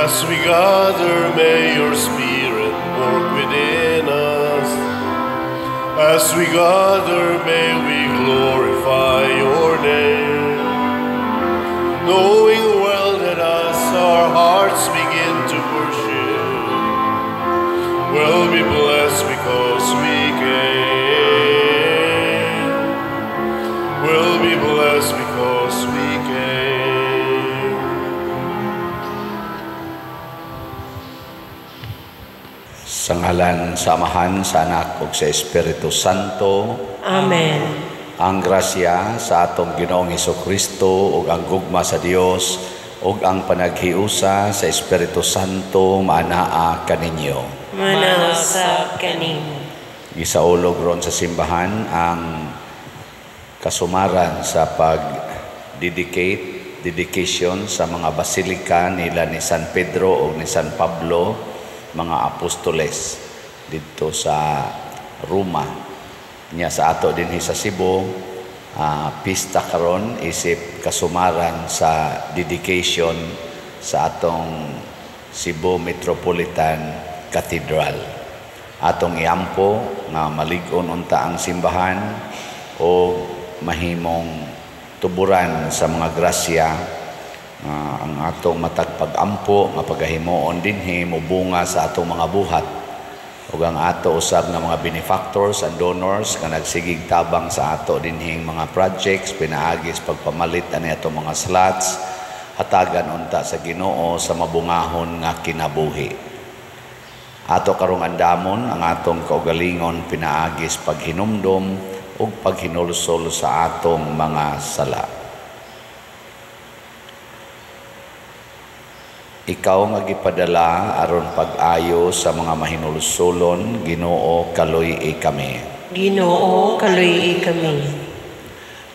As we gather, may your Spirit work within us. As we gather, may we glorify your name, knowing well that as our hearts begin to worship, we'll be blessed because we came. We'll be blessed because we came. Sa ngalan, samahan, sa Anak ug sa Espiritu Santo. Amen. Ang grasya sa atong Ginoong Hesukristo ug ang gugma sa Dios ug ang panaghiusa sa Espiritu Santo maanaa kaninyo. Manaw sa kanimo. Gisaulog ron sa simbahan ang kasumaran sa dedication sa mga basilika nila ni San Pedro o ni San Pablo, mga apostoles dito sa Roma. Nya sa ato din sa Cebu, pista karon isip kasumaran sa dedication sa atong Cebu Metropolitan Cathedral. Atong iampo nga malig-on unta ang simbahan o mahimong tuburan sa mga grasya ang atong matag pag-ampo nga pagahimuon dinhi mubunga sa atong mga buhat ug ang ato usab nga mga benefactors and donors nga nagsigig tabang sa ato dinhing mga projects pinaagis pagpamalit ani atong mga slots hatagan unta sa Ginoo sa mabungahon nga kinabuhi. Ato karong andamon ang atong kaugalingon pinaagis paghinumdom ug paghinulsol sa atong mga sala. Ikaw nga gipadala aron pag-ayo sa mga mahinulsolon, Ginoo kaluy-i kami. Ginoo kaluy-i kami.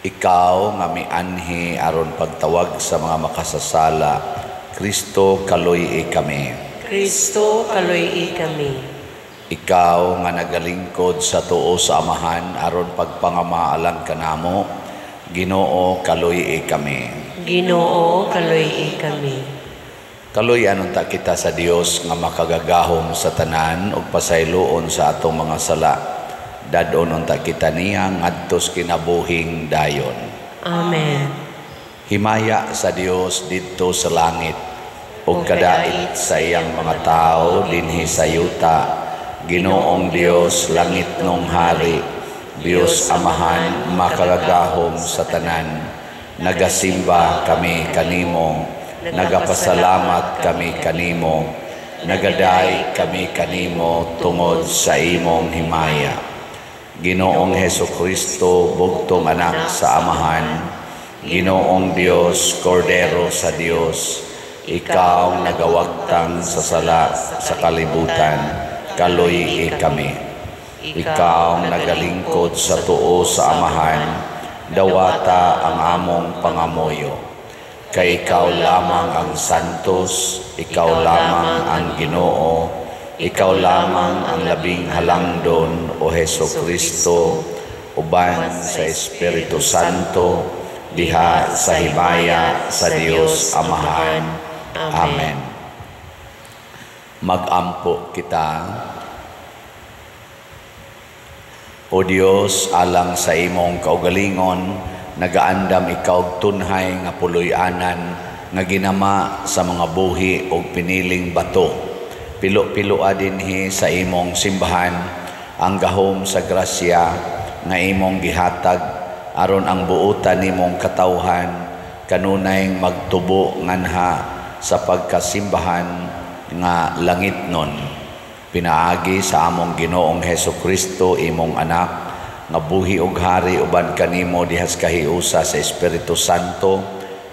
Ikaw nga mianhi aron pagtawag sa mga makasasala, Kristo kaluy-i kami. Kristo kaluy-i kami. Ikaw nga nagalingkod sa tuo sa Amahan aron pagpangamaalang kanamo, Ginoo kaluy-i kami. Ginoo kaluy-i kami. Kaluy-an unta kita sa Dios nga makagagahom sa tanan ug pasayloon sa atong mga sala. Dadon unta kita niya ngadtos kinabuhing dayon. Amen. Himaya sa Dios didto sa langit ug kadait sa iyang mga tao dinhi sa yuta. Ginoong Dios, langit nung hari, Dios Amahan, makagagahom sa tanan. Nagasimba kami kanimo, nagapasalamat kami kanimo, nagaday kami kanimo tungod sa imong himaya. Ginoong Hesukristo, bugtong anak sa Amahan, Ginoong Dios, Kordero sa Dios, ikaw nagawagtang sa sala sa kalibutan, kaluy-i kami. Ikaw nagalingkod sa tuo sa Amahan, dawata ang among pangamoyo. Kay ikaw lamang ang santos, ikaw lamang ang Ginoo, ikaw lamang ang labing halangdon o Hesukristo, uban sa Espiritu Santo, diha sa himaya sa Dios Amahan. Amen. Mag-ampo kita. O Dios, alang sa imong kaugalingon, nagaandam ikaw tunhay nga puloy-anan nga ginama sa mga buhi o piniling bato. Pilo-piloa dinhi sa imong simbahan ang gahom sa grasya nga imong gihatag aron ang buutan nimong katawhan kanunay magtubo nganha sa pagkasimbahan nga langitnon. Pinaagi sa among Ginoong Hesukristo imong anak nga buhi ug hari uban kanimo dihas kahiusa sa Espiritu Santo,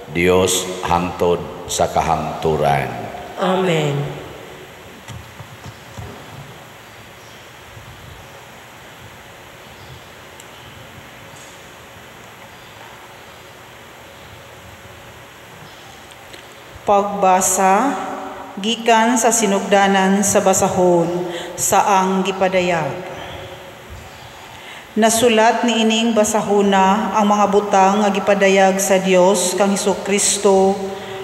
Dios hangtod sa kahangturan. Amen. Pagbasa gikan sa sinugdanan sa basahon saang gipadayag. Nasulat ni ining basahona ang mga butang nga gipadayag sa Dios kang Hesukristo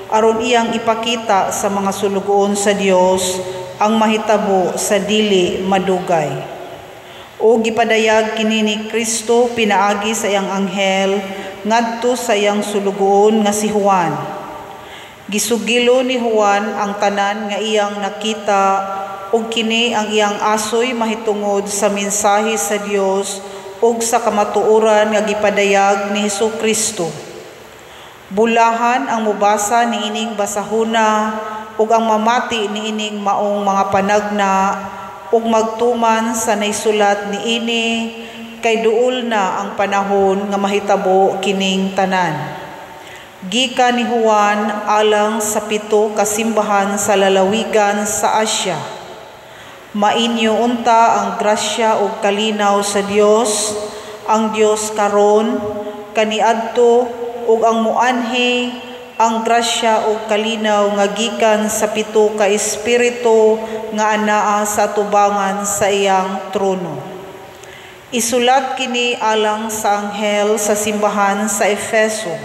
aron iyang ipakita sa mga sulugoon sa Dios ang mahitabo sa dili madugay. O gipadayag kini ni Kristo pinaagi sa iyang anghel ngadto sa iyang sulugoon nga si Juan. Gisugilo ni Juan ang tanan nga iyang nakita ug kini ang iyang asoy mahitungod sa mensahe sa Dios ug sa kamatuoran nga gipadayag ni Hesukristo. Bulahan ang mubasa niining basahona ug ang mamati niining maong mga panagna ug magtuman sa naisulat niini kay duol na ang panahon nga mahitabo kining tanan. Gikan ni Juan alang sa 7 ka simbahan sa lalawigan sa Asya. Mainyo unta ang grasya ug kalinaw sa Dios, ang Dios karon, kaniadto ug ang muanhi, ang grasya ug kalinaw nga gikan sa 7 ka espiritu nga anaa sa atubangan sa iyang trono. Isulat kini alang sa anghel sa simbahan sa Efeso.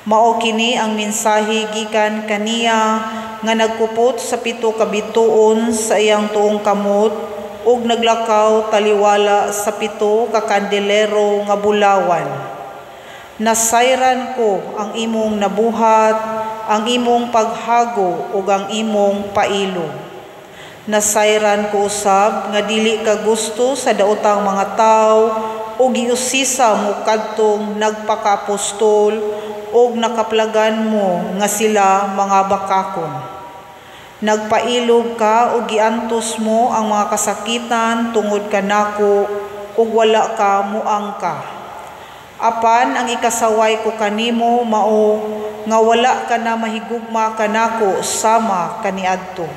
Mao kini ang mensahe gikan kaniya nga nagkupot sa 7 ka bituon sa iyang tuong kamot ug naglakaw taliwala sa 7 ka kandelero nga bulawan. Nasayran ko ang imong nabuhat, ang imong paghago ug ang imong pailo. Nasayran ko usab nga dili ka gusto sa daotang mga tawo ug giusisa mo kadtong nagpakaapostol ug nakaplagan mo nga sila mga bakakon. Nagpailog ka ug giantos mo ang mga kasakitan tungod kanako ug wala ka muangka. Apan ang ikasaway ko kanimo mao nga wala ka na mahigugma kanako sama kaniadto.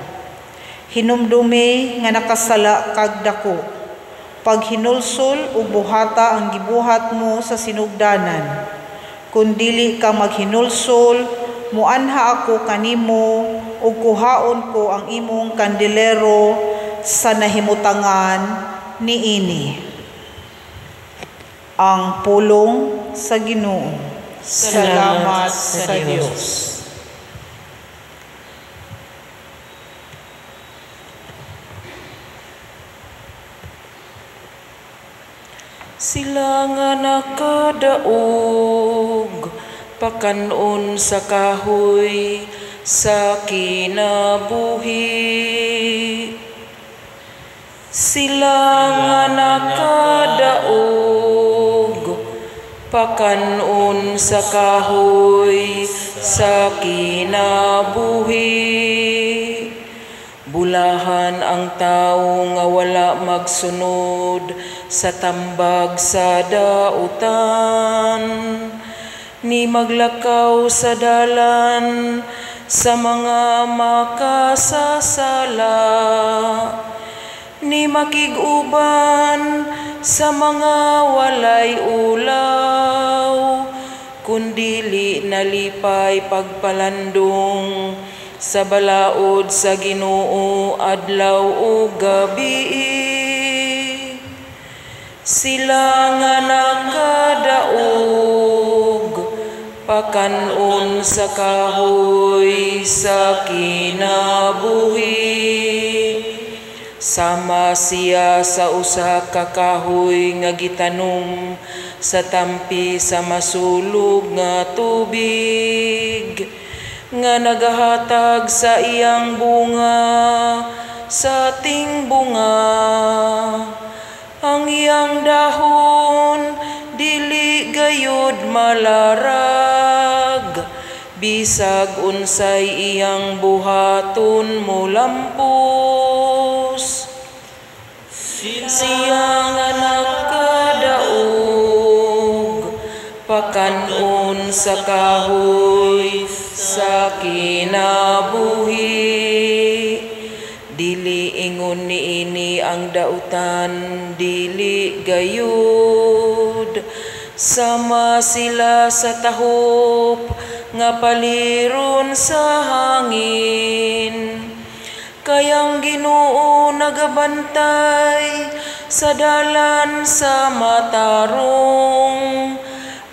Hinumdumi nga nakasala kag dako. Pag hinulsol ug buhata ang gibuhat mo sa sinugdanan. Kung dili ka maghinulsol, muanha ako kanimo ug kuhaon ko ang imong kandelero sa nahimutangan niini. Ang pulong sa Ginoo. Salamat sa Dios. Sila nga nakadaog, pakanon sa kahoy, sa kinabuhi. Sila nga nakadaog, pakanon sa kahoy, sa kinabuhi. Bulahan ang tao nga wala magsunod sa tambag sa dautan, ni maglakaw sa dalan sa mga makasasala, ni makiguban sa mga walay ulaw, kundili nalipay pagpalandong sa balaod sa Ginoo adlaw o gabi. Sila nga nakadaog, pakanon sa kahoy sa kinabuhi. Sama siya sa usa ka kahoy nga gitanom sa tampi sa masulog nga tubig, nga nagahatag sa iyang bunga sa ating bunga. Ang iyang dahon dili gayud malarag, bisag unsay iyang buhaton mo lampos. Siya nga nakadaog, pakanon sa kahoy sa kinabuhi. Dili ingon niini ang dautan, dili gayud. Sama sila sa tahop nga paliron sa hangin. Kayang Ginoo nagabantay sa dalan sa matarong.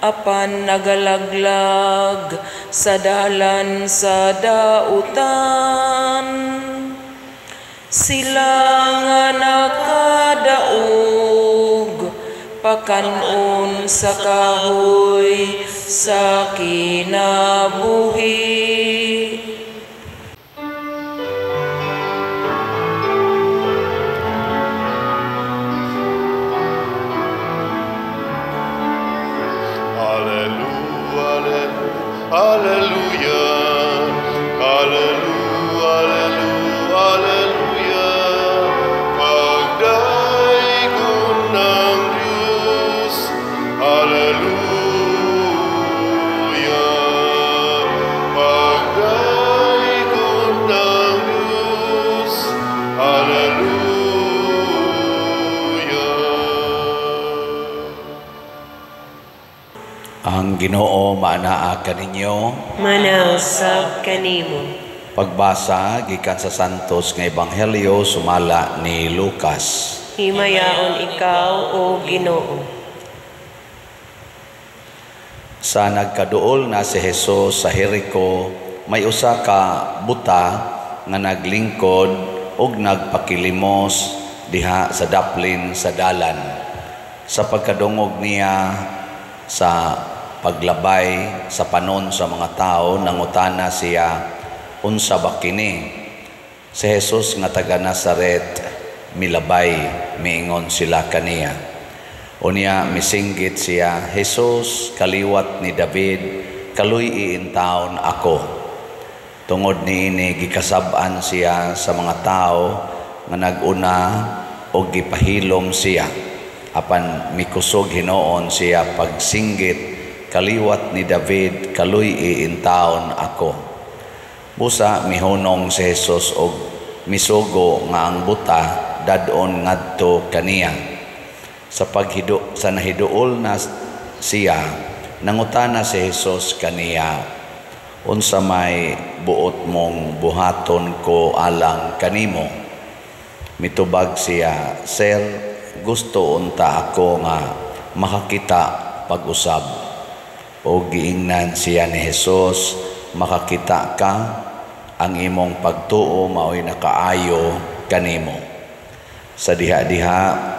apan nagalaglag sa dalan sa dautan. Sila nga nakadaog pakanon sa kahoy sa kinabuhi. Hallelujah, hallelujah, hallelujah. Pagdaigong ng Diyos, hallelujah. Pagdaigong ng Diyos, hallelujah. Ang Ginoo maanaa kaninyo. Manausab kanimo. Pagbasa gikan sa Santos nga Ebanghelyo sumala ni Lucas. Himayaon ikaw o Ginoo. Sa nagkaduol na si Jesus sa Jerico, may usa ka buta nga naglingkod ug nagpakilimos diha sa daplin sa dalan. Sa pagkadungog niya sa paglabay sa panon sa mga tao, nangutana siya, unsa ba kini? Si Jesus nga taga Nazaret milabay, miingon sila kaniya. Unya misinggit siya, Jesus, kaliwat ni David, kaluy iintaon ako. Tungod niini gikasab-an siya sa mga tao nga naguna o gipahilom siya. Apan mikusog hinoon siya pagsinggit, kaliwat ni David, kaluy iintaon ako. Busa mihunong si Jesus og misugo nga ang buta dadon ngadto kaniya. Sa nahiduol na siya, nangutana si Jesus kaniya, unsa may buot mong buhaton ko alang kanimo? Mitubag siya, Sir, gusto unta ako nga makakita pag-usab. O giingnan siya ni Jesus, makakita ka, ang imong pagtuo mao'y nakaayo kanimo. Sa diha-diha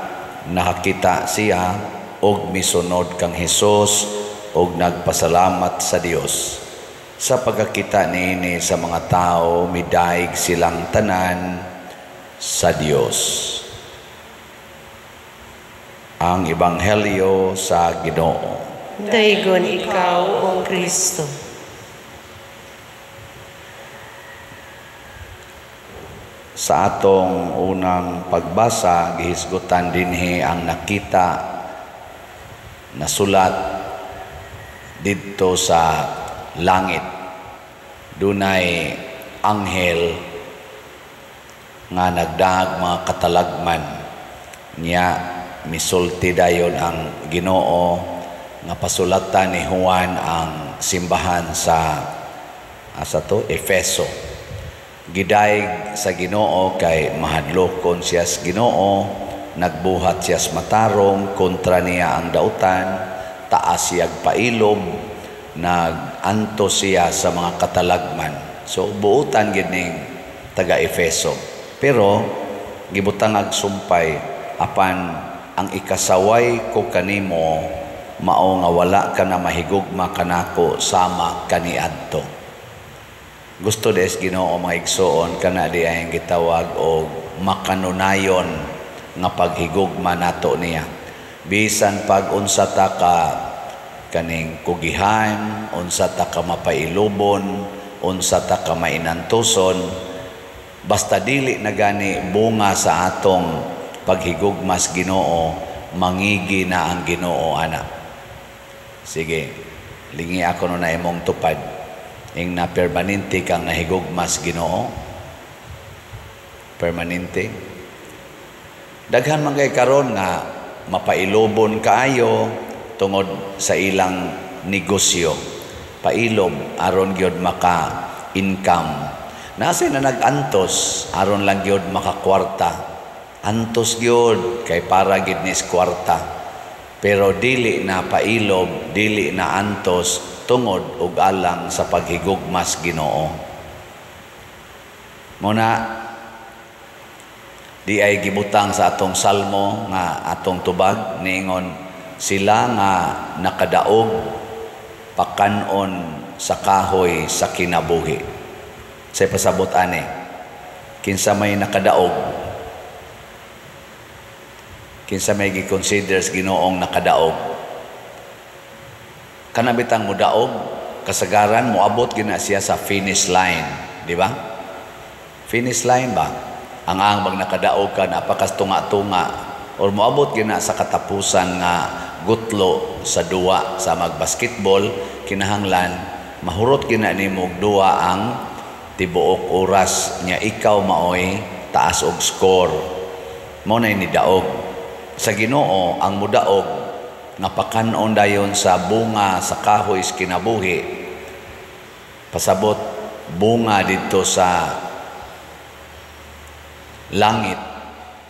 nakakita siya og misunod kang Jesus og nagpasalamat sa Dios. Sa pagkakita niini sa mga tao, midaig silang tanan sa Dios. Ang Ebanghelyo sa Ginoo. Daygon ikaw o Kristo. Sa atong unang pagbasa, gihisgutan dinhi ang nakita na sulat didto sa langit. Dunay anghel nga nagdaag mga katalagman niya, misulti dayon ang Ginoo nga pasulatan ni Juan ang simbahan sa Efeso. Gidaig sa Ginoo kay mahadlokon siya sa Ginoo, nagbuhat siya sa matarong kontra niya ang dautan, taas siya pailob, naganto siya sa mga katalagman. So buutan gid ning taga Efeso. Pero gibutang ag sumpay, apan ang ikasaway ko kanimo mao nga wala ka na mahigugma kanako sama kaniadto. Gusto des Ginoo mga igsoon kana di ay gitawag og makanunayon nga paghigugma nato niya. Bisan pag unsa ta ka kaning kugihan, unsa ta ka mapailubon, unsa ta ka mainantuson, basta dili na gani bunga sa atong paghigugmas Ginoo, mangigi na ang Ginoo ana. Sige, lingi ako no na imong tupad. Ing na permanente kang nahigugmas Ginoo. Permanente. Daghan man kay karon nga mapailobon kaayo tungod sa ilang negosyo. Pailob aron gyud maka income. Nasa na nag-antos aron lang gyud makakwarta. Antos gyud kay para gid nis kwarta. pero dili na pailob, dili na antos tungod ug alang sa paghigugmas Ginoo. Muna di ay gibutang sa atong salmo nga atong tubag niingon, sila nga nakadaog pakanon sa kahoy sa kinabuhi. Sa pasabot ani, kinsa may nakadaog, kinsa may gi-considers Ginoong nakadaog, kanabitang mudaog kasagaran moabot gina siya sa finish line, di ba? Finish line ba? Ang bag nakadaog ka napakastunga-tunga or moabot gina sa katapusan nga gutlo sa duwa sa magbasketball, kinahanglan mahurot gina nimo duwa ang tibuok oras nya ikaw maoy taas og score. Mo na ni daog sa Ginoo ang mudaog nga pakanon dayon sa bunga sa kahoy sa kinabuhi. Pasabot bunga dito sa langit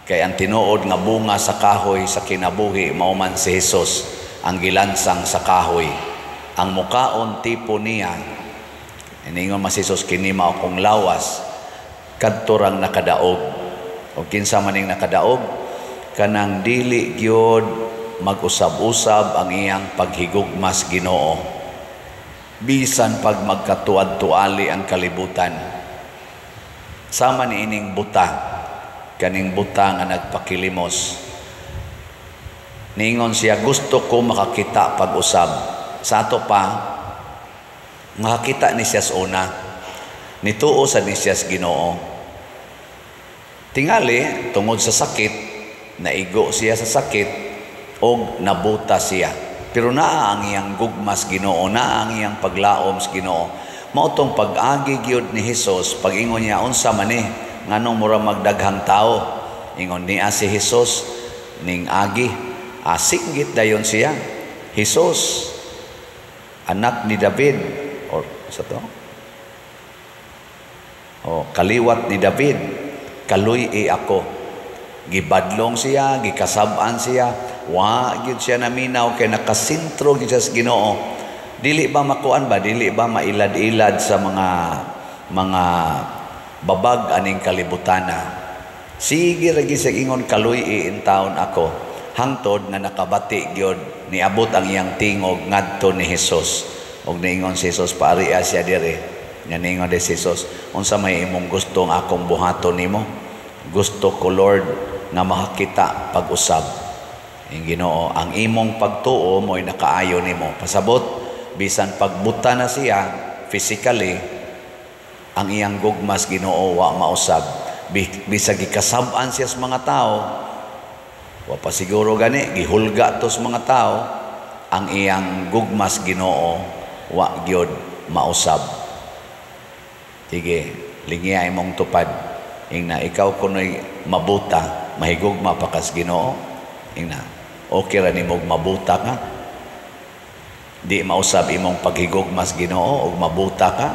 kay ang tinuod nga bunga sa kahoy sa kinabuhi mao man si Hesus ang gilansang sa kahoy. Ang mukaon tipo niya iningon mas Hesus kini mao kong lawas kadto rang nakadaog. O kinsa maning nakadaog kanang dili gyud mag-usab-usab ang iyang paghigugmas Ginoo bisan pag magkatuad-tuali ang kalibutan. Sama ni ining buta, kaning buta nga nagpakilimos. Ningon siya, gusto ko makakita pag-usab. Sa ato pa, makakita ni siya sa una. Nituo sa ni siya sa Ginoo. Tingali, tungod sa sakit, naigo siya sa sakit, o nabuta siya. Pero naa ang iyang gugmas Ginoo, naa ang iyang paglaom sa Ginoo. Mautong pag-agi gyud ni Hesus, pag-ingon niya, unsa man ni, nganong mura magdaghang tao. Ingon niya si Hesus, ning agi, asinggit dayon siya. Hesus, anak ni David, or sa to? O, kaliwat ni David, kaluy ako. Gibadlong siya, gikasab-an siya, wa gyud siya naminaw kay nakasintro gyud siya sa Ginoo. Dili ba makuan ba, dili ba mailad-ilad sa mga babag aning kalibutana. Sige ra gyud sa ingon kaluy in taon ako. Hangtod nga nakabati gyud niabot ang iyang tingog ngadto ni Hesus. Og niingon si Hesus, paariya siya dire. Nya niingon si Hesus, unsa may imong gusto nga akong buhaton nimo? Gusto ko Lord nga makakita pag-usab. Ang Ginoo, ang imong pagtuo mo'y nakaayo nimo. Pasabot bisan pagbuta na siya physically, ang iyang gugmas Ginoo wa mausab. Bisag gikasab-an siya sa mga tao, wa pa siguro gani gihulga to sa mga tao, ang iyang gugmas Ginoo wa gyud mausab. Sige, lingiya imong tupad. Ingna ikaw kunoy mabuta, mahigugma pa kas Ginoo. Ingna okay ra nimo mabuta ka. Di mausab imong paghigugmas Ginoo og mabuta ka.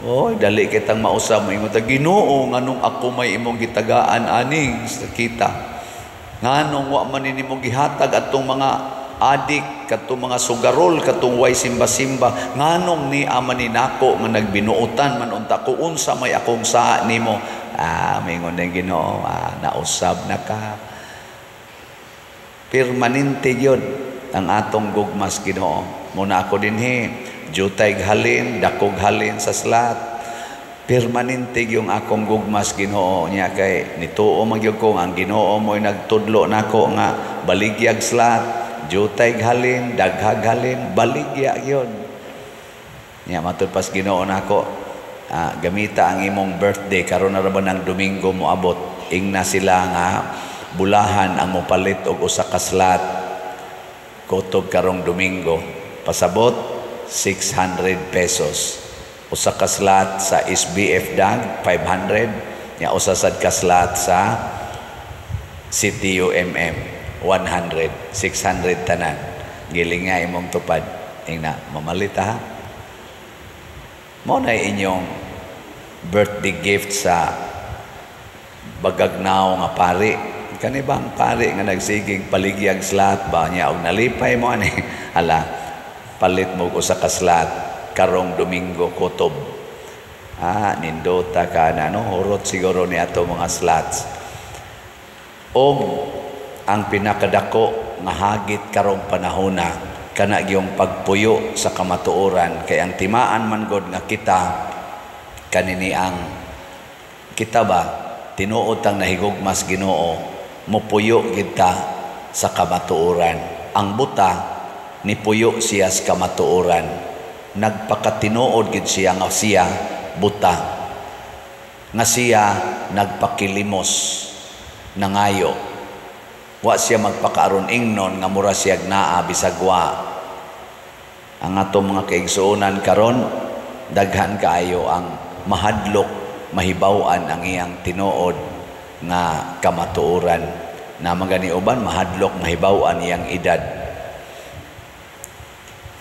Oy, dali kitang mausab mo ingon ta Ginoo nganong ako may imong gitagaan aning sa kita. Nganong wa man nimo gihatag atong mga adik, katong mga sugarol, katong way simba-simba. Nganong ni amanin nako nga nagbinuotan man unta ko unsa may akong saa nimo. Mingon ng Ginoo, nausab na ka. Permanente yun ang atong gugmas Ginoo. Muna ako dinhi, jutay halin, dakog halin sa slat. Permanente yung akong gugmas Ginoo niya kay nituo magyud ko ang Ginoo mo'y nagtudlo nako nga baligyag slat, jutay halin, daghag halin, baligya yun. Niya matud pas Ginoo nako, gamita ang imong birthday karon na ra ba ng Domingo moabot. Ingna sila nga bulahan ang mopalit og usa ka slat kutob karong Domingo. Pasabot 600 pesos. Usa ka slat sa SBF Dag 500, nya usa sad ka slat sa CTUMM 100, 600 tanan. Giling nga imong tupad. Ingna mamalit ha. Mo na inyong birthday gift sa bagagnaw nga pari kanibang pare nga nagsigig paligyag slat ba niya og nalipay mo ani hala palit mo ko sa kaslat karong Domingo kutob nindota ka na no hurot siguro ni ato mga slots og ang pinakadako nga hagit karong panahona kana gyung pagpuyo sa kamatuoran kay ang timaan man gud nga kita kanini ang kita ba tinuod tang nahigugmas Ginoo mopuyo kita sa kamatuoran ang buta ni puyo siya sa kamatuoran nagpakatinuod gid siya nga siya buta nga siya nagpakilimos nangayo wa siya magpakaaron ingnon nga mura siya naa bisagwa ang ato mga kaigsuonan karon daghan kaayo ang mahadlok mahibaw-an ang iyang tinuod nga kamatuoran na magani uban mahadlok mahibaw-an iyang edad.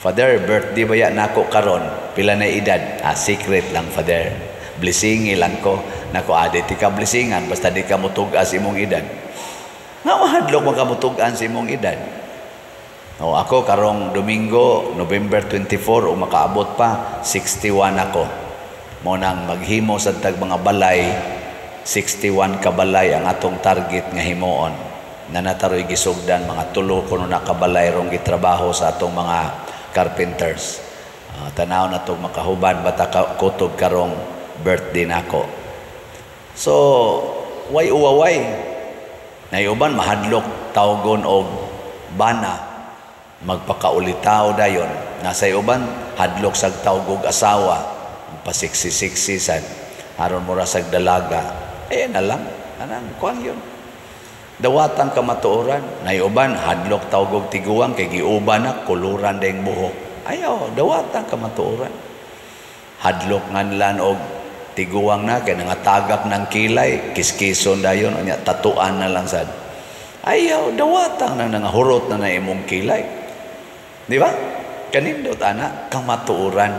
Father, birthday ba yan nako karon? Pila na edad? Secret lang, Father. Blessingi lang ko. Nako, di ka blessingan basta di ka mutugas imong edad. Nga mahadlok mo ka mutugan sa imong edad. Ako karong Domingo, November 24, o makaabot pa, 61 ako. Munang maghimo sa tag mga balay, 61 ka balay ang atong target nga himoon. Nanataroy gisugdan mga tulo kuno na kabalay rong gitrabaho sa atong mga carpenters. Tanaw na itong makahuban bata kutob karong birthday nako. So, way uwaway. Nayuban mahadlok tawgon og bana magpakaulitaw dayon. Nasa uban hadlok sag tawgog asawa pasiksi-siksisan aron mura sag dalaga. Na lang anang kuan yun. Dawatang kamatuoran. Nayuban hadlok tawgog tiguang kay giuban na kuluran dayong buhok. Ayaw, dawatang kamatuoran. Hadlok nganlan og tiguang na kay nangatagak ng kilay, kiskison dayon nya tatuan na lang sad. Ayaw, dawatang nang nangahurot na imong kilay. Di ba? Kanindot ana kamatuoran.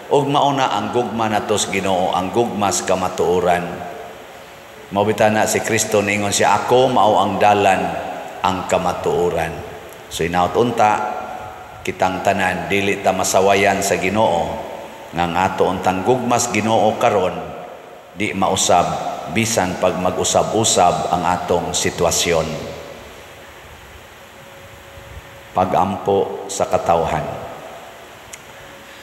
Og mauna ang gugma natos Ginoo, ang gugmas kamatuoran. Mabita na si Kristo ningon siya, ako mao ang dalan ang kamatuoran. So inaut unta kitang tanan dili ta masawayan sa Ginoo nga ato untang gugmas Ginoo karon di mausab bisan pag mag-usab-usab ang atong sitwasyon. Pagampo sa katawhan.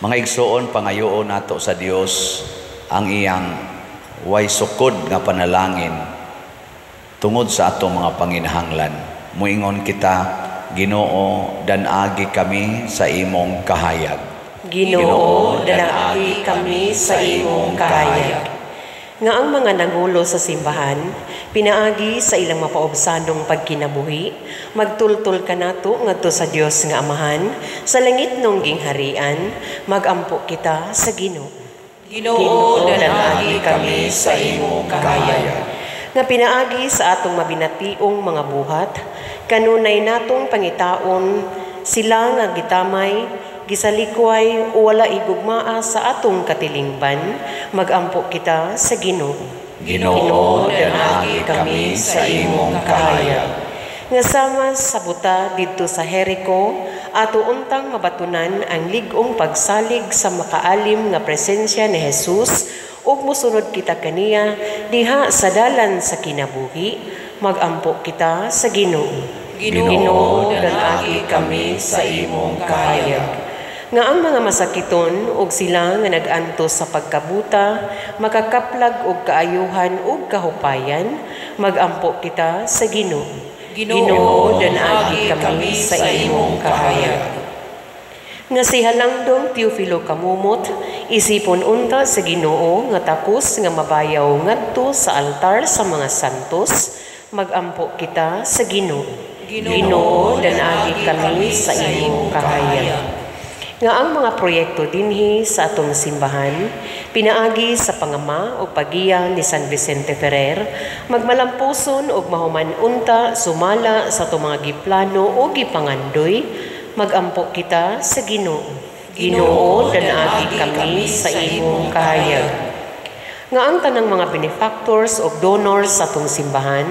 Mga igsoon pangayoon nato sa Dios ang iyang way sukod nga panalangin tungod sa atong mga panginahanglan. Muingon kita, Ginoo, danagi kami sa imong kahayag. Ginoo, danagi kami sa imong kahayag. Nga ang mga nangulo sa simbahan, pinaagi sa ilang mapaobsanong pagkinabuhi, magtultul ka nato ngadto sa Dios nga Amahan, sa langit nung gingharian, magampo kita sa Ginoo. Ginoo, danagi kami sa imong kahayag. Nga pinaagi sa atong mabinationg mga buhat, kanunay natong pangitaon sila nga gitamay, gisalikway o wala igugmaa sa atong katilingban, magampo kita sa Ginoo. Ginoo, danagi kami sa imong kahayag. Nga sama sa buta didto sa Jericho, ato untang mabatunan ang ligong pagsalig sa makaalim nga presensya ni Jesus ug mosunod kita kaniya diha sa dalan sa kinabuhi, magampo kita sa Ginoo. Ginoo, danagi kami sa imong kahayag. Nga ang mga masakiton ug sila nga nag-antos sa pagkabuta, makakaplag og kaayuhan ug kahupayan, magampo kita sa Ginoo. Ginoo, danagi kami sa imong kahayag. Nga si Halangdong Teofilo Kamumot, isipon unta sa Ginoo nga takos nga mabayaw ngadto sa altar sa mga santos, magampo kita sa Ginoo. Ginoo, danagi kami sa imong kahayag. Nga ang mga proyekto dinhi sa atong simbahan, pinaagi sa pangama o pagiya ni San Vicente Ferrer, magmalampuson og mahuman unta sumala sa itong mga giplano o gipangandoy, magampo kita sa Ginoo. Ginoo, danagi kami sa imong kahayag. Nga ang tanang mga benefactors o donors sa atong simbahan,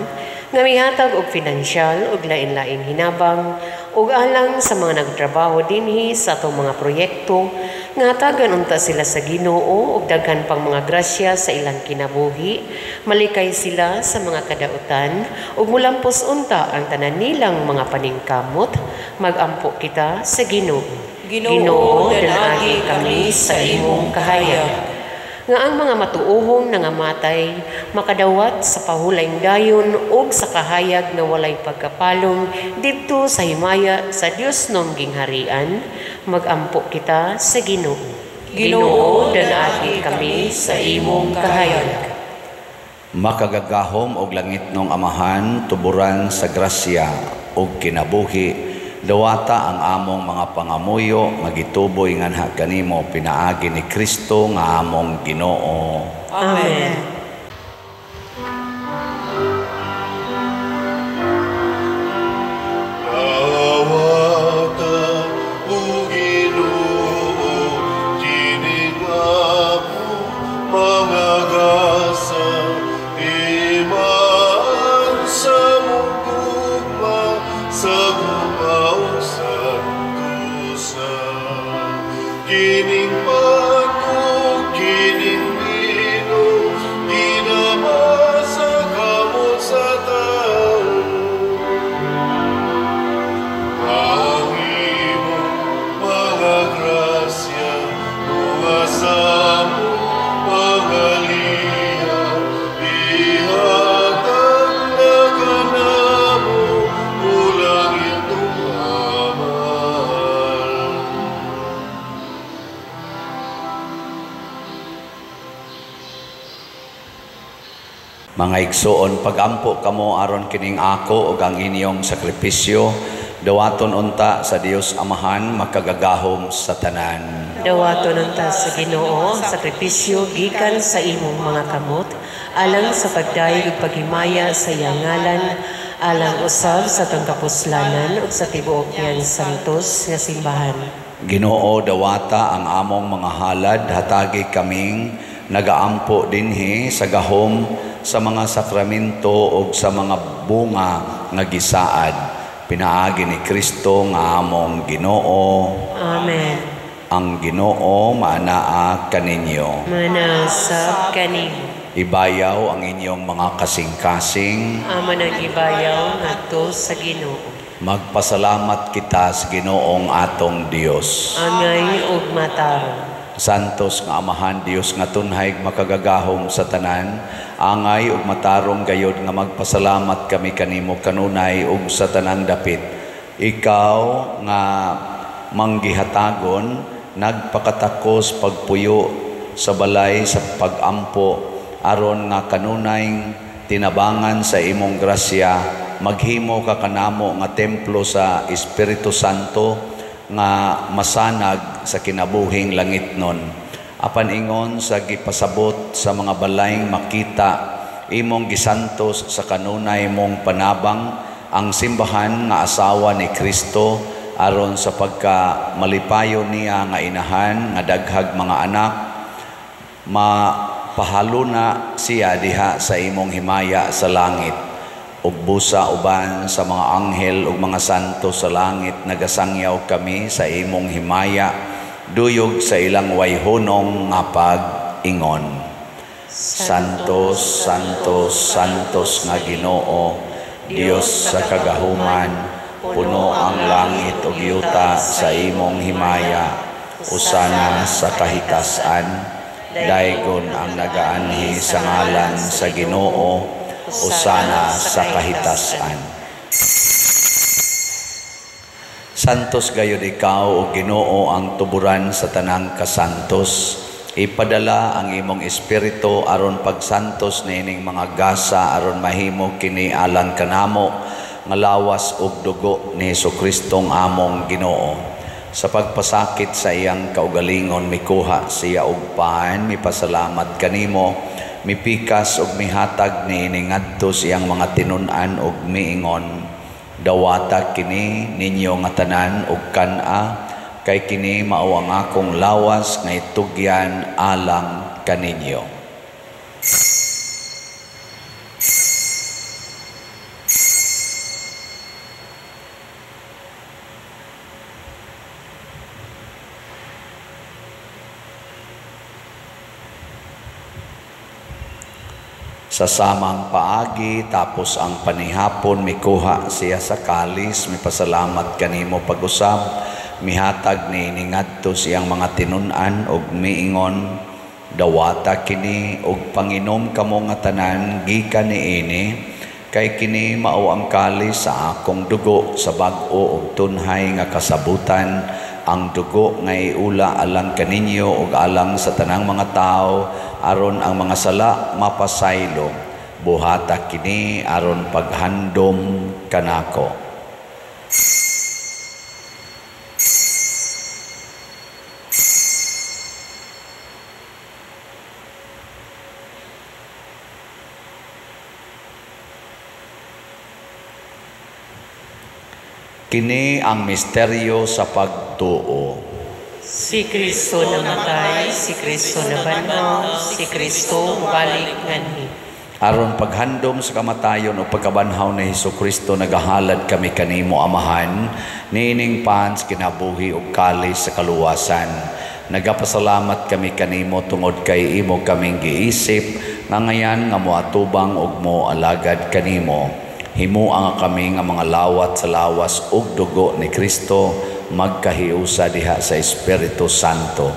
nga mihatag og pinansyal ug lain-lain hinabang ug alang sa mga nagtrabaho dinhi sa atong mga proyekto nga hatagan unta sila sa Ginoo ug daghan pang mga grasya sa ilang kinabuhi, malikay sila sa mga kadautan ug mulampos unta ang tanan nilang mga paningkamot. Magampo kita sa Ginoo. Ginoo, danaagi kami sa imong kahayag. Nga ang mga matuohong nangamatay makadawat sa pahulayng dayon ug sa kahayag nga walay pagkapalong didto sa himaya sa Dios nong gingharian. Magampo kita sa Ginoo. Ginoo, danaagi kami sa imong kahayag. Makagagahom og langit nong Amahan, tuburan sa grasya ug kinabuhi, dawata ang among mga pangamuyo, magituboy nganha kanimo pinaagi ni Kristo nga among Ginoo. Amen. Mga igsoon, pagampo kamo aron kining ako ug ang inyong sakripisyo, dawaton unta sa Dios Amahan, makagagahom sa tanan. Dawaton unta sa Ginoo ang sakripisyo gikan sa imong mga kamot, alang sa pagdayeg ug paghimaya sa iyang ngalan, alang usab sa tong kapuslanan ug sa tibuok niyang santos nga simbahan. Ginoo, dawata ang among mga halad, hatagi kaming nagaampo dinhi sa gahom sa mga sakramento o sa mga bunga nga gisaad. Pinaagi ni Kristo nga among Ginoo. Amen. Ang Ginoo maanaa kaninyo. Manasab kanimo. Ibayaw ang inyong mga kasing-kasing. Ama ng ibayaw ngadto sa Ginoo. Magpasalamat kita sa Ginoong atong Dios. Angay ug matarong. Santos nga Amahan Dios nga tunhay makagagahom sa tanan, angay ug matarong gayod nga magpasalamat kami kanimo kanunay ug sa tanang dapit. Ikaw nga manggihatagon nagpakatakos pagpuyo sa balay sa pagampo aron nga kanunay tinabangan sa imong grasya, maghimo ka kanamo nga templo sa Espiritu Santo nga masanag sa kinabuhing langitnon. Apan ingon sa gipasabot sa mga balayng makita, imong gisantos sa kanunay mong panabang ang simbahan nga asawa ni Kristo aron sa pagka malipayo niya nga inahan nga daghag mga anak, mapahaluna siya diha sa imong himaya sa langit. Ug busa uban sa mga anghel ug mga santo sa langit nagasangyaw kami sa imong himaya, duyog sa ilang wayhonong nga pag-ingon. Santos, Santos, Santos nga Ginoo, Dios sa kagahuman, puno ang langit ug yuta sa imong himaya, usana sa kahitasan, daygon ang nagaanhi sa ngalan sa Ginoo, usana sa kahitasan. Santos gayud ikaw o Ginoo ang tuburan sa tanang kasantos. Ipadala ang imong espiritu aron pagsantos niining mga gasa aron mahimo kini alang kanamo nga lawas ug dugo ni Jesucristong among Ginoo. Sa pagpasakit sa iyang kaugalingon mikuha siya og paan, mipasalamat kanimo, mipikas ug mihatag niining ngadto siyang mga tinun-an ug miingon, dawata kini ninyo nga tanan ug kan-a, kay kini mao ang akong lawas nga itugyan alang kaninyo. Sa samang paagi tapos ang panihapon mikuha siya sa kalis, mipasalamat kanimo pag-usab, mihatag ni ngadto siyang mga tinunan og miingon, dawata kini og panginom kamo nga tanan gikan niini, kay kini mao ang kalis sa akong dugo sa bag-o og tunhay nga kasabutan, ang dugo nga iula alang kaninyo ug alang sa tanang mga tao aron ang mga sala mapasaylo. Buhata kini aron paghandom kanako. Kini ang misteryo sa pagtuo. Si Kristo namatay, si Kristo nabanhaw, si Kristo mubalik nganhi. Aron paghandom sa kamatayon o pagkabanhaw ni Hesukristo, nagahalad kami kanimo Amahan, niining pans kinabuhi o kalis sa kaluwasan. Nagapasalamat kami kanimo tungod kay imo kaming giisip, nga ngayan nga moatubang og mo alagad kanimo. Himo ang kami nga mga lawat sa lawas ug dugo ni Kristo, magkahiusa diha sa Espiritu Santo.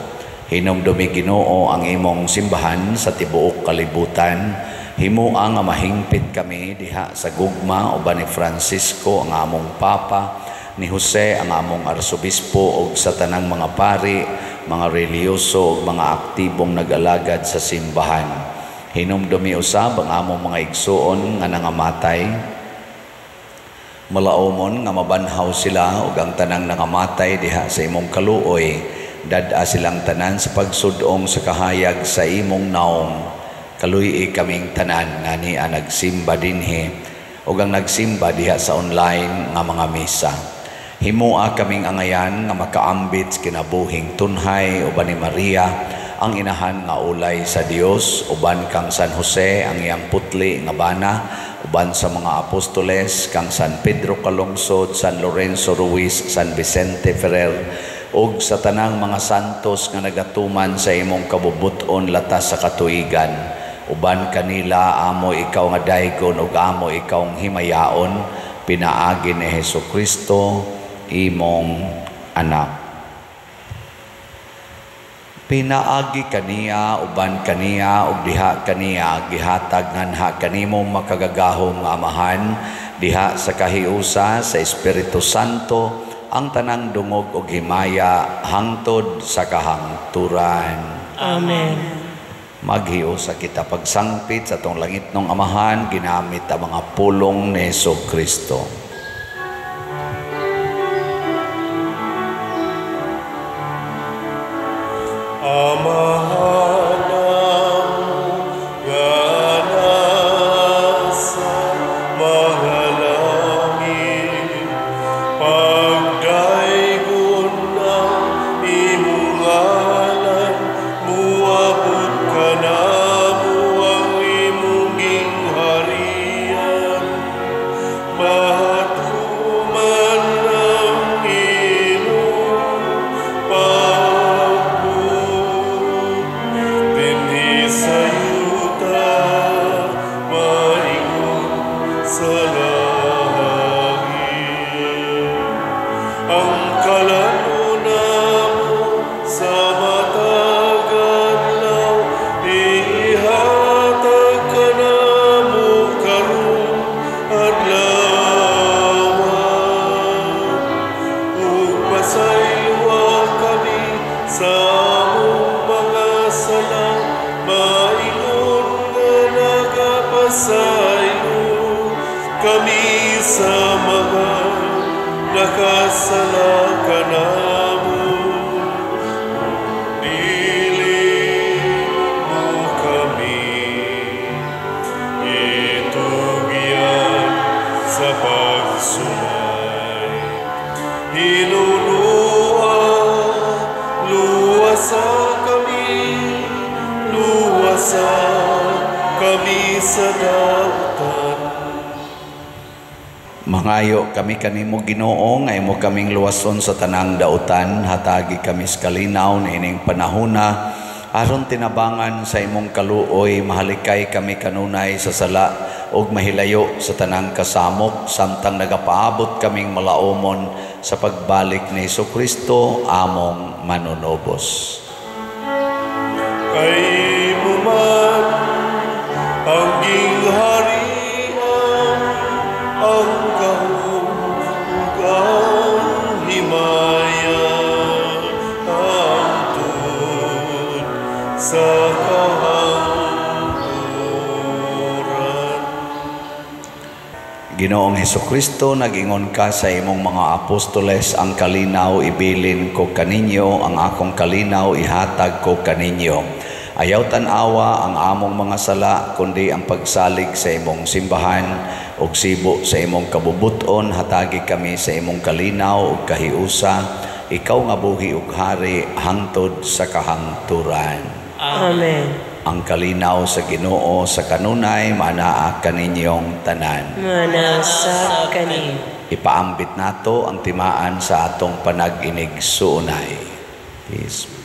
Hinumdumi Ginoo ang imong simbahan sa tibuok kalibutan. Himo ang mahingpit kami diha sa gugma uban ni Francisco ang among Papa, ni Jose ang among Arsobispo ug sa tanang mga pari, mga reliyoso ug mga aktibong nag-alagad sa simbahan. Hinumdumi usab ang among mga igsuon nga nangamatay. Malaumon nga mabanhaw sila ug ang tanang nangamatay diha sa imong kaluoy, dad-a silang tanan sa pagsudong sa kahayag sa imong naong. Kaluy kaming tanan nga niya nagsimba dinhi ug ang nagsimba diha sa online nga mga misa. Himoa kaming angayan nga makaambit kinabuhing tunhay uban ni Maria, ang inahan nga ulay sa Dios, uban kang San Jose ang iyang putli nga bana, uban sa mga apostoles kang San Pedro Calungsod, San Lorenzo Ruiz, San Vicente Ferrer, ug sa tanang mga santos nga nagatuman sa imong kabubuton latas sa katuigan. Uban kanila amo ikaw nga daygon ug amo ikaw ang himayaon, pinaagi ni Hesukristo imong anak. Pinaagi kaniya, uban kaniya, ug diha kaniya, gihatag nganha kanimo makagagahom nga Amahan, diha sa kahiusa sa Espiritu Santo, ang tanang dungog ug himaya, hangtod sa kahangturan. Amen. Maghiusa kita pagsangpit sa tong langit ng Amahan, ginamit ang mga pulong ni Hesukristo. Mangayo kami kanimo Ginoo nga imo kaming luwason sa tanang dautan, hatagi kami sa kalinaw niining panahona Aron tinabangan sa imong kaluoy, mahalikay kami kanunay sa sala ug mahilayo sa tanang kasamok, samtang nagapaabot kaming malaumon sa pagbalik ni Hesukristo among manunobos. Kay mo man ang gingharian, ang kahulugan, himayan, hangtod sa kahangturan. Ginoong Hesukristo, nag-ingon ka sa imong mga apostoles, ang kalinaw ibilin ko kaninyo, ang akong kalinaw ihatag ko kaninyo. Ayaw tanawa ang among mga sala, kundi ang pagsalig sa imong simbahan, ug sibo sa imong kabubuton, hatagi kami sa imong kalinaw ug kahiusa, ikaw nga buhi ug hari hangtod sa kahangturan. Amen. Ang kalinaw sa Ginoo sa kanunay, manaa kaninyong tanan. Manasa kanin. Ipaambit nato ang timaan sa atong panag-inig suunay. Peace.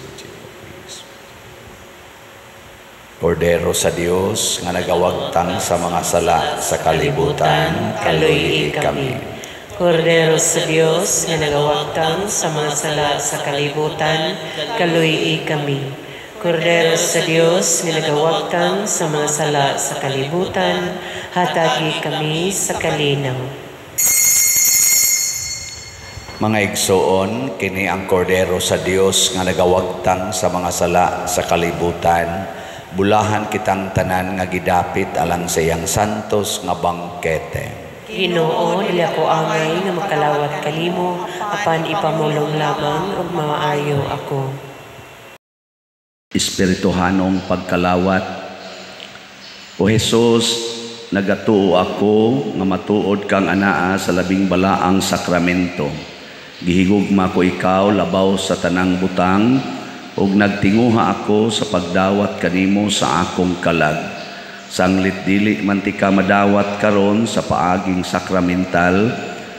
Kordero sa Dios nga nagawagtang sa mga sala sa kalibutan, kaluyi kami. Kordero sa Dios nga nagawagtang sa mga sala sa kalibutan, kaluyi kami. Kordero sa Dios nga nagawagtang sa mga sala sa kalibutan, hatagi kami sa kalinaw. Mga igsoon, kini ang kordero sa Dios nga nagawagtang sa mga sala sa kalibutan. Bulahan kitang tanan nga gidapit alang sa iyang santos nga bangkete. Ginoo, dili ako amay nga makalawat kanimo, apan ipamulong lamang ug maayo ako. Espirituhanong pagkalawat. O Jesus, nagatuo ako nga matuod kang anaa sa labing balaang sakramento. Gihigugma ko ikaw labaw sa tanang butang, ug nagtinguha ako sa pagdawat kanimo sa akong kalag. Sanglit dili man ti ka madawat karon sa paaging sakramental,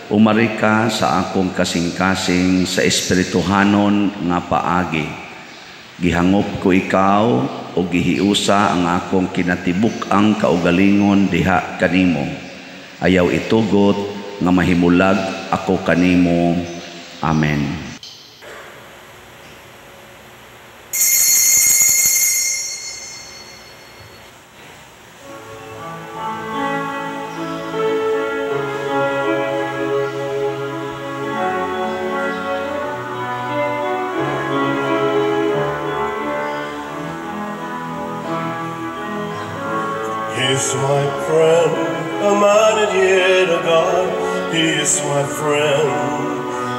umari ka sa akong kasing-kasing sa espirituhanon nga paagi. Gihangop ko ikaw o gihiusa ang akong kinatibuk-ang kaugalingon diha kanimo. Ayaw itugot nga mahimulag ako kanimo. Amen. He's my friend, a man and yet a God. He is my friend,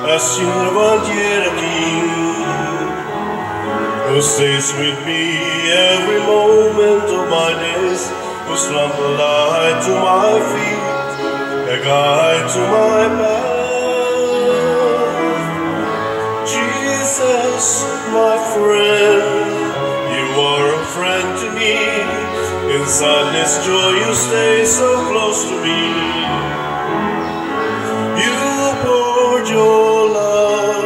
a servant yet a king, who stays with me every moment of my days, who's lamp a light to my feet, a guide to my path. Jesus, my friend, you are a friend to me. In sadness, joy, you stay so close to me. You poured your love,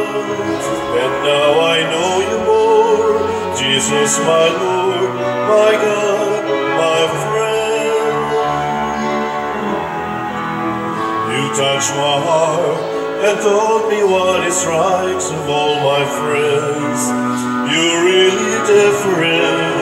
and now I know you more. Jesus, my Lord, my God, my friend. You touched my heart and told me what is right of all my friends. You're really different.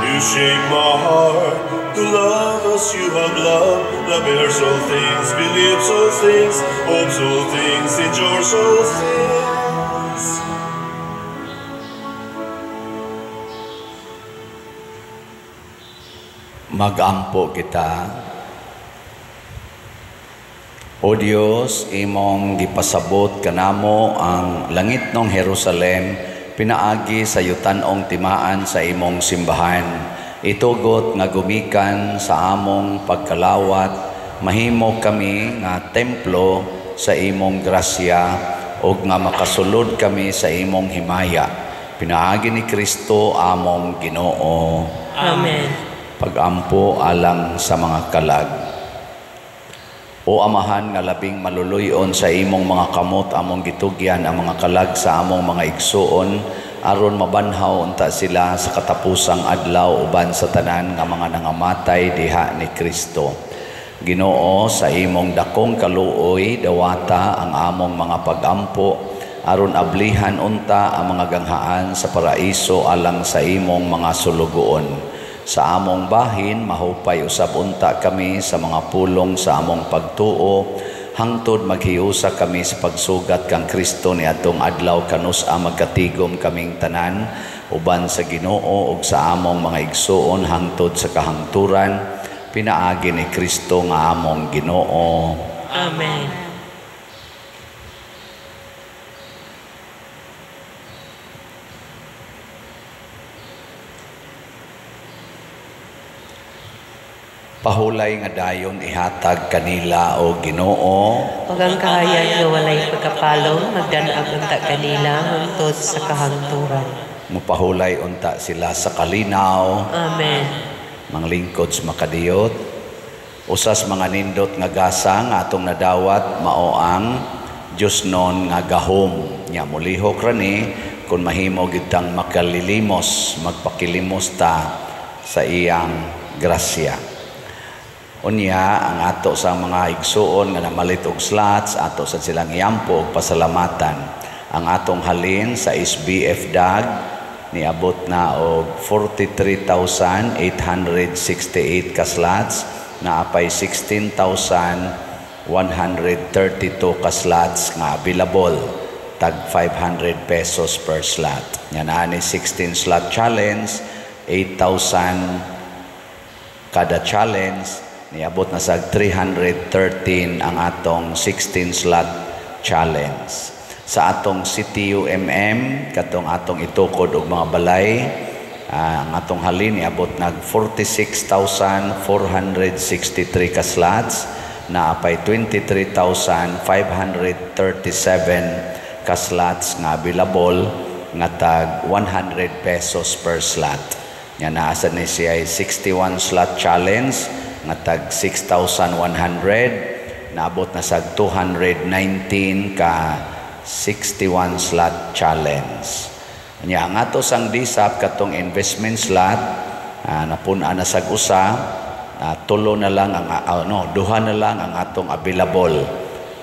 You shape my heart to love as you have loved, that bears all things, believes all things, hopes all things, endures all things. Magampo kita. O Dios, imong gipasabot kanamo ang langit ng Jerusalem, pinaagi sa yutanong timaan sa imong simbahan. Itugot nga gumikan sa among pagkalawat, mahimo kami nga templo sa imong grasya, o nga makasulod kami sa imong himaya. Pinaagi ni Kristo among Ginoo. Amen. Pagampo alang sa mga kalag. O Amahan nga labing maluluyon sa imong mga kamot, among gitugyan ang mga kalag sa among mga igsuon, aron mabanhaw unta sila sa katapusang adlaw uban sa tanan nga mga nangamatay diha ni Kristo. Ginoo, sa imong dakong kaluoy dawata ang among mga pagampo aron ablihan unta ang mga ganghaan sa paraiso alang sa imong mga sulugoon. Sa among bahin mahupay usab unta kami sa mga pulong sa among pagtuo hangtod maghiusa kami sa pagsugat kang Kristo ni atong adlaw kanus-a magkatigom kaming tanan uban sa Ginoo ug sa among mga igsuon hangtod sa kahangturan. Pinaagi ni Kristo nga among Ginoo. Amen. Pahulay nga dayon ihatag kanila o Ginoo. Ug ang kahayan nga walay pagkapalong magdanag unta kanila hangtod sa kahangturan. Mupahulay unta sila sa kalinaw. Amen. Mga lingkod sa makadiyot. Usas mga nindot nga gasa nga atong nadawat mao ang Dios non nga gahom. Nya mulihok rani kung mahimo gid tang makalilimos, magpakilimos ta sa iyang grasya. Unya ang ato sa mga igsuon nga namalit og slots ato sa silang yampo og pasalamatan. Ang atong halin sa SBF DAG niabot na og 43,868 ka slots na apay 16,132 ka slots nga available tag 500 pesos per slot. Yan ani 16 slot challenge, 8,000 kada challenge. Niabot na sa 313 ang atong 16 slot challenge. Sa atong CTUMM, katong atong itukod og mga balay, ang atong halin niabot nag 46,463 ka slots na apay 23,537 ka slots nga available nga tag 100 pesos per slot. Yan naasa ni siya 61 slot challenge nga tag 6,100, naabot na sa 219 ka 61 slot challenge. Nya ang ato sang disap katong investment slot napun-an na sag usa, tulo na lang ang duha na lang ang atong available.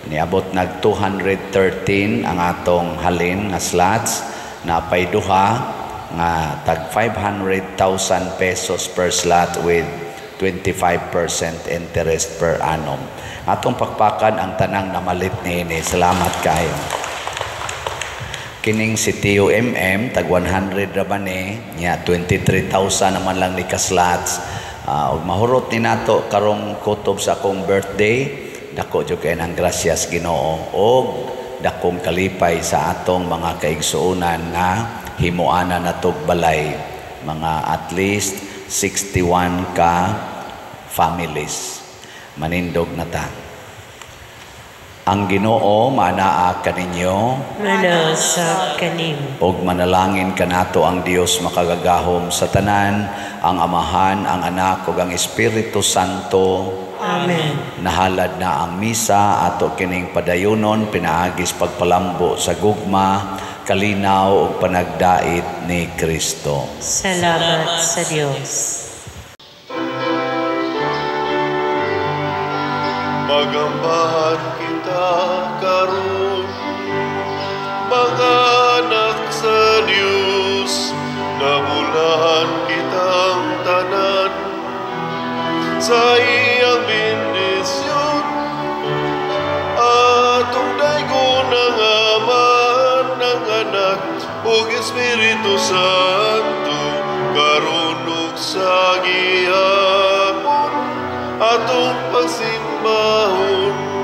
Niabot nag 213 ang atong halin nga slots na pay duha nga tag 500,000 pesos per slot with 25% interest per annum. Atong pakpakan ang tanang namalit niini. Salamat kayo. Kining si TUMM, tag 100 raman niya 23,000 naman lang ni ka-slots. Ug mahurot ni nato karong kutob sa akong birthday, dako jud kay nang grasyas Ginoo og dakong kalipay sa atong mga kaigsuonan nga himuana natog balay. Mga at least 61 ka families. Manindog na ta. Ang Ginoo manaa kaninyo, manasa kanim. og manalangin kanato ang Dios makagagahom sa tanan, ang Amahan, ang Anak ug ang Espiritu Santo. Amen. Nahalad na ang misa ato kining padayunon pinaagis pagpalambo sa gugma, kalinaw ug panagdait ni Kristo. Salamat sa Dios. Magambahan kita karon, mga anak sa Dios, nabulahan kitang tanan sa iyang bendisyon. Atong daygon ng Ama, ng Anak ug Espiritu Santo, karon ug sa gihapon atong pagsimbahon.